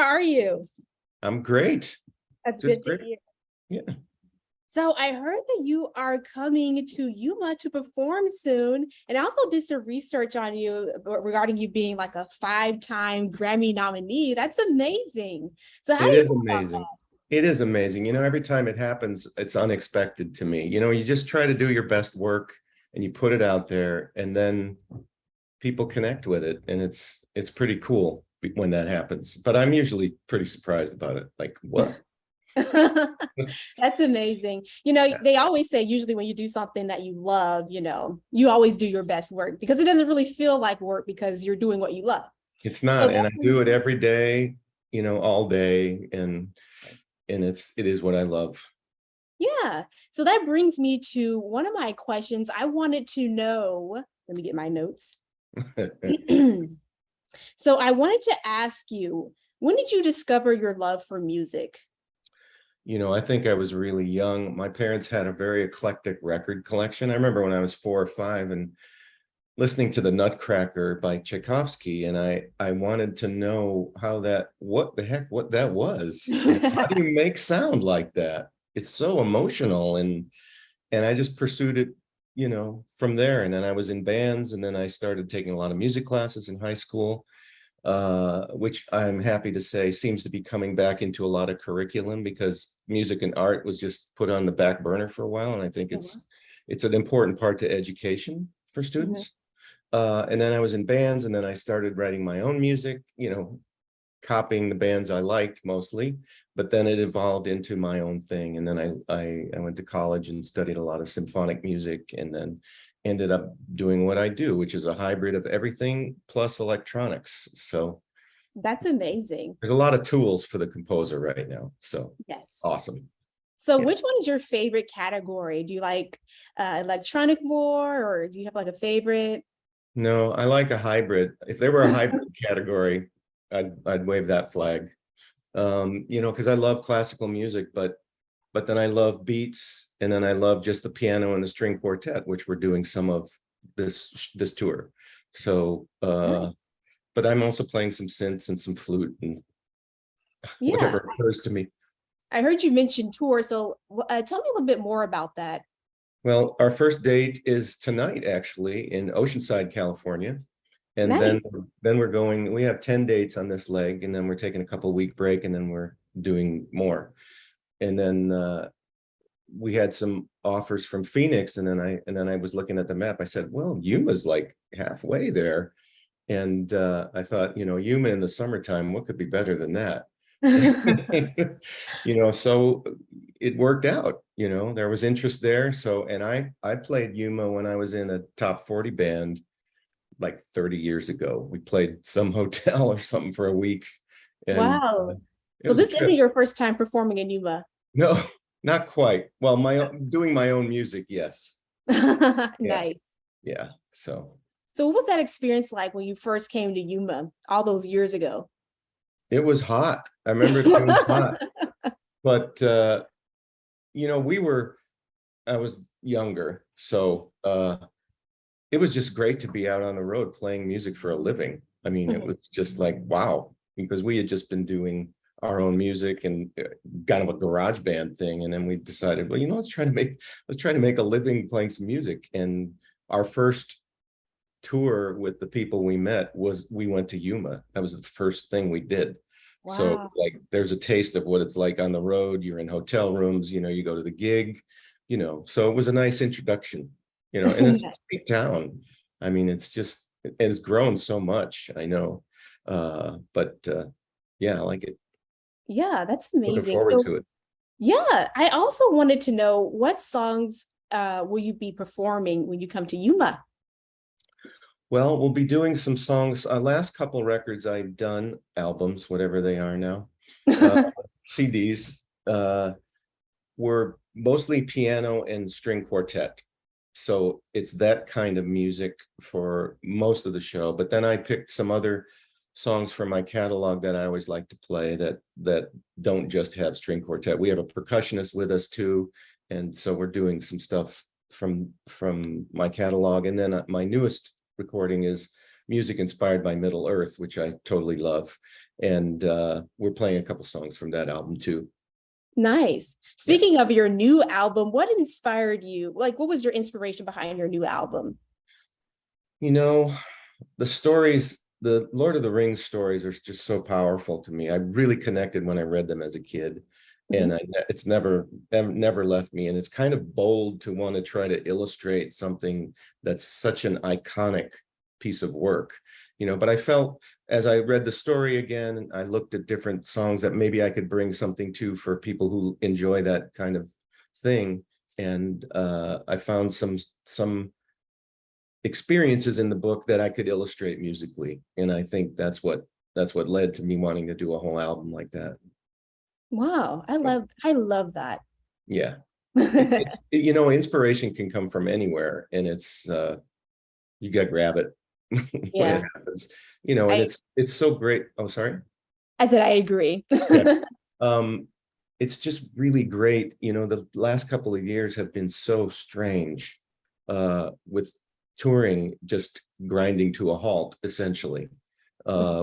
are you? I'm great. That's Just good to great. hear. Yeah. So I heard that you are coming to Yuma to perform soon, and I also did some research on you regarding you being like a five-time Grammy nominee. That's amazing. So how do It you is feel about amazing. It is amazing. Every time it happens, it's unexpected to me. You just try to do your best work and you put it out there and then people connect with it. And it's pretty cool when that happens. But I'm usually pretty surprised about it. Like, what? that? That's amazing. They always say usually when you do something that you love, you always do your best work because it doesn't really feel like work because you're doing what you love. It's So not. And I do it every day, all day. And it is what I love. Yeah. So that brings me to one of my questions. I wanted to know, let me get my notes. So I wanted to ask you, when did you discover your love for music? I think I was really young. My parents had a very eclectic record collection. I remember when I was 4 or 5 and listening to the Nutcracker by Tchaikovsky, and I wanted to know what that was. How do you make sound like that? It's so emotional, and I just pursued it, from there. And then I was in bands, and then I started taking a lot of music classes in high school, which I'm happy to say seems to be coming back into a lot of curriculum because music and art was just put on the back burner for a while. And I think it's an important part to education for students. And then I was in bands, and then I started writing my own music, copying the bands I liked mostly, but then it evolved into my own thing. And then I went to college and studied a lot of symphonic music, and then ended up doing what I do, which is a hybrid of everything plus electronics. So That's amazing. there's a lot of tools for the composer right now. So yes, awesome. So which one is your favorite category? Do you like electronic more, or do you have like a favorite? No, I like a hybrid. If there were a hybrid category, I'd wave that flag. Because I love classical music, but then I love beats, and then I love just the piano and the string quartet, which we're doing some of this tour. So, but I'm also playing some synths and some flute and whatever occurs to me. I heard you mention tour, so tell me a little bit more about that. Well, our first date is tonight, actually, in Oceanside, California. And Nice. then we have 10 dates on this leg, and then we're taking a couple-week break, and then we're doing more. And then we had some offers from Phoenix, and then I was looking at the map. I said, well, Yuma's like halfway there. And I thought, Yuma in the summertime, what could be better than that? So it worked out. There was interest there. So, and I played Yuma when I was in a top 40 band like 30 years ago. We played some hotel or something for a week. And wow. So this isn't your first time performing in Yuma? No, not quite. Well, doing my own music, yes. Nice. Yeah. So what was that experience like when you first came to Yuma all those years ago? It was hot. I remember it being hot. But I was younger, so it was just great to be out on the road playing music for a living. I mean, it was just like, wow, because we had just been doing our own music and kind of a garage band thing. And then we decided, well, let's try to make a living playing some music. And our first tour with the people we met we went to Yuma. That was the first thing we did. Wow. So like, there's a taste of what it's like on the road. You're in hotel rooms, you go to the gig, so it was a nice introduction, and it's a big town. I mean, it's grown so much, I know. But yeah, I like it. Yeah, that's amazing. Looking forward to it. Yeah, I also wanted to know what songs will you be performing when you come to Yuma? Well, we'll be doing some songs. Last couple records I've done, albums, whatever they are now, CDs, were mostly piano and string quartet. So it's that kind of music for most of the show. But then I picked some other songs from my catalog that I always like to play that don't just have string quartet. We have a percussionist with us too. And so we're doing some stuff from my catalog. And then my newest recording is music inspired by Middle Earth, which I totally love. And we're playing a couple songs from that album too. Nice. Yeah. Speaking of your new album, what inspired you? Like, what was your inspiration behind your new album? You know, the stories, the Lord of the Rings stories are just so powerful to me. I really connected when I read them as a kid. And Mhm. it's never left me. And it's kind of bold to want to try to illustrate something that's such an iconic piece of work, but I felt as I read the story again, I looked at different songs that maybe I could bring something to for people who enjoy that kind of thing. And I found some experiences in the book that I could illustrate musically. And I think that's what led to me wanting to do a whole album like that. Wow, So, I love that. yeah. Inspiration can come from anywhere, and it's you got to grab it when it Yeah, happens, and I it's so great. Oh, sorry. I said I agree. Yeah. Um, it's just really great. The last couple of years have been so strange, with touring just grinding to a halt, essentially.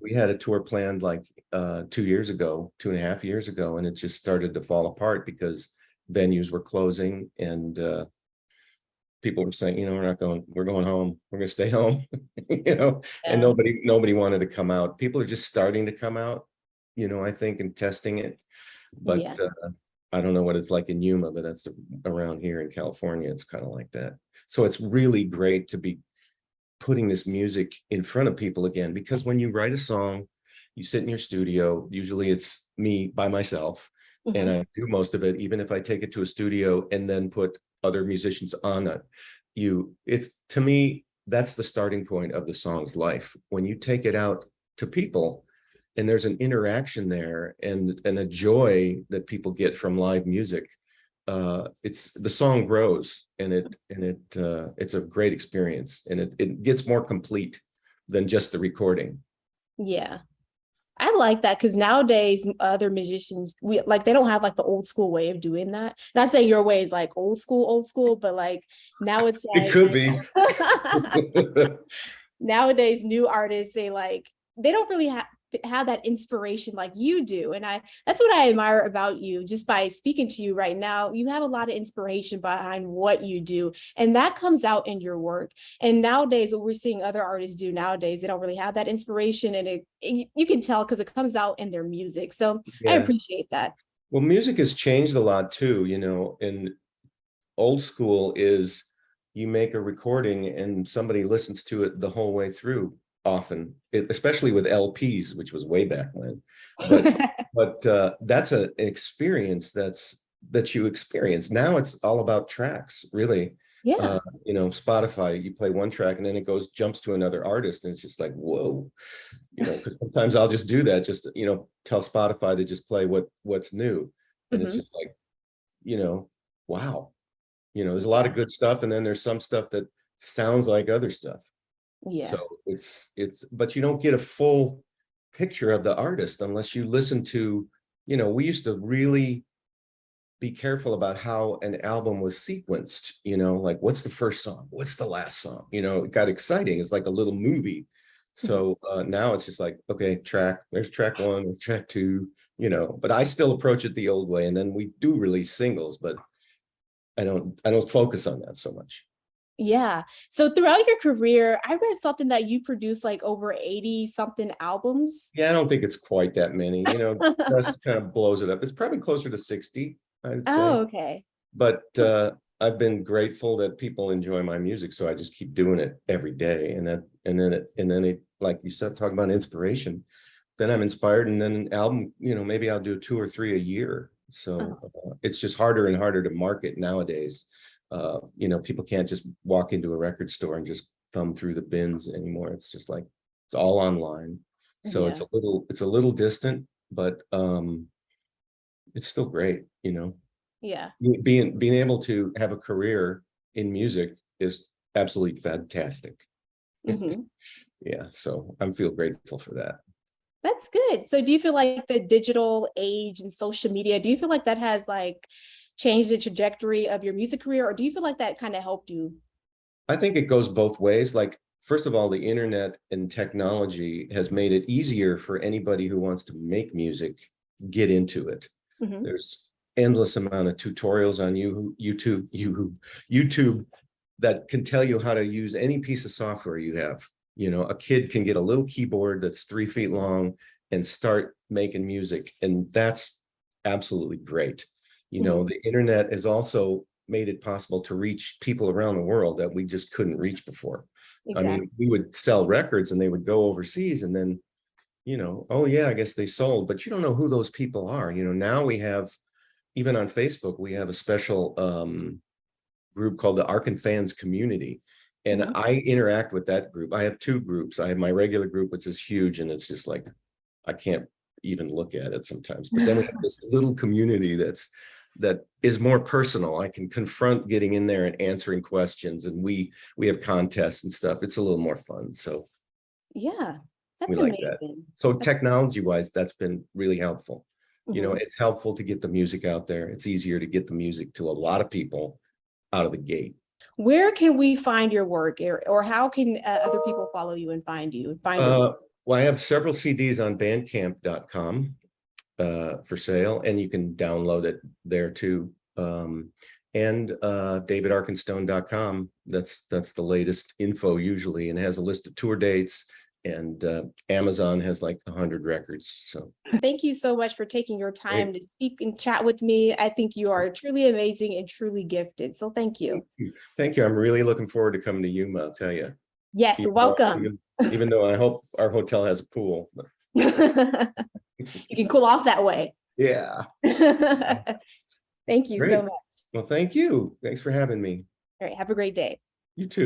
We had a tour planned like 2 years ago, 2.5 years ago, and it just started to fall apart because venues were closing and people were saying, we're going home, we're going to stay home, and Yeah. nobody wanted to come out. People are just starting to come out, I think, and testing it. But Yeah. I don't know what it's like in Yuma, but that's around here in California. It's kind of like that. So it's really great to be putting this music in front of people again, because when you write a song, you sit in your studio, usually it's me by myself, and Mhm. I do most of it, even if I take it to a studio and then put other musicians on it. It's, to me, that's the starting point of the song's life. When you take it out to people and there's an interaction there and a joy that people get from live music, it's the song grows, and it's a great experience, and it gets more complete than just the recording. Yeah. I like that because nowadays other musicians we like they don't have like the old school way of doing that. Not saying your way is like old school, but like now it's It like could be. nowadays new artists they don't really have that inspiration like you do, and I that's what I admire about you. Just by speaking to you right now, you have a lot of inspiration behind what you do, and that comes out in your work. And nowadays what we're seeing other artists do nowadays, they don't really have that inspiration, and you can tell because it comes out in their music. So I Yeah. appreciate that. Well, music has changed a lot too, and old school is you make a recording and somebody listens to it the whole way through, often, especially with LPs, which was way back when. But that's an experience that you experience. Now it's all about tracks, really. Yeah. Spotify, you play one track and then it jumps to another artist, and it's just like, whoa. 'Cause sometimes I'll just do that, just tell Spotify to just play what's new. And it's Hmm. just like, you know, wow. There's a lot of good stuff, and then there's some stuff that sounds like other stuff. So Yeah. but you don't get a full picture of the artist unless you listen to, we used to really be careful about how an album was sequenced, like what's the first song? What's the last song? It got exciting. It's like a little movie. Mhm. So now it's just like, okay, there's track one, there's track two, but I still approach it the old way. And then we do release singles, but I don't focus on that so much. Yeah. So throughout your career, I read something that you produced like over 80 something albums. Yeah, I don't think it's quite that many, Press kind of blows it up. It's probably closer to 60, I would say. Oh, okay. But I've been grateful that people enjoy my music, so I just keep doing it every day. And then it, like you said, talking about inspiration, then I'm inspired, and then an album, maybe I'll do 2 or 3 a year. So it's just harder and harder to market nowadays. People can't just walk into a record store and just thumb through the bins anymore. It's just like it's all online. So Yeah. it's a little distant, but it's still great, Yeah. being able to have a career in music is absolutely fantastic. Hmm. Yeah, so I'm feel grateful for that. That's good. So do you feel like the digital age and social media, do you feel like that has like changed the trajectory of your music career, or do you feel like that kind of helped you? I think it goes both ways. Like first of all, the internet and technology has made it easier for anybody who wants to make music get into it. Mhm. There's endless amount of tutorials on YouTube that can tell you how to use any piece of software you have. You know, a kid can get a little keyboard that's 3 feet long and start making music, and that's absolutely great. You know, Mhm. the internet has also made it possible to reach people around the world that we just couldn't reach before. I Exactly. mean, we would sell records and they would go overseas, and then, you know, oh yeah, I guess they sold, but you don't know who those people are. You know, now we have, even on Facebook, we have a special group called the Arkenfans community. And Mhm. I interact with that group. I have 2 groups. I have my regular group, which is huge, and it's just like, I can't even look at it sometimes. But then we have this little community that is more personal. I can confront getting in there and answering questions, and we have contests and stuff. It's a little more fun. So Yeah, we that's like that. amazing. So That's, technology wise, that's been really helpful. You know, mhm. it's helpful to get the music out there. It's easier to get the music to a lot of people out of the gate. Where can we find your work, or how can other people follow you and find you, find your Uh, work? well, I have several CDs on bandcamp.com for sale, and you can download it there too. And davidarkenstone.com. That's the latest info usually, and has a list of tour dates. And Amazon has like 100 records. So Thank you so much for taking your time great. to speak and chat with me. I think you are truly amazing and truly gifted. So thank you. Thank you. I'm really looking forward to coming to Yuma, I'll tell you. Yes, Even though, welcome. even though I hope our hotel has a pool. But You can cool off that way. yeah. Thank you so Great. much. Well, thank you. Thanks for having me. All right, have a great day. You too.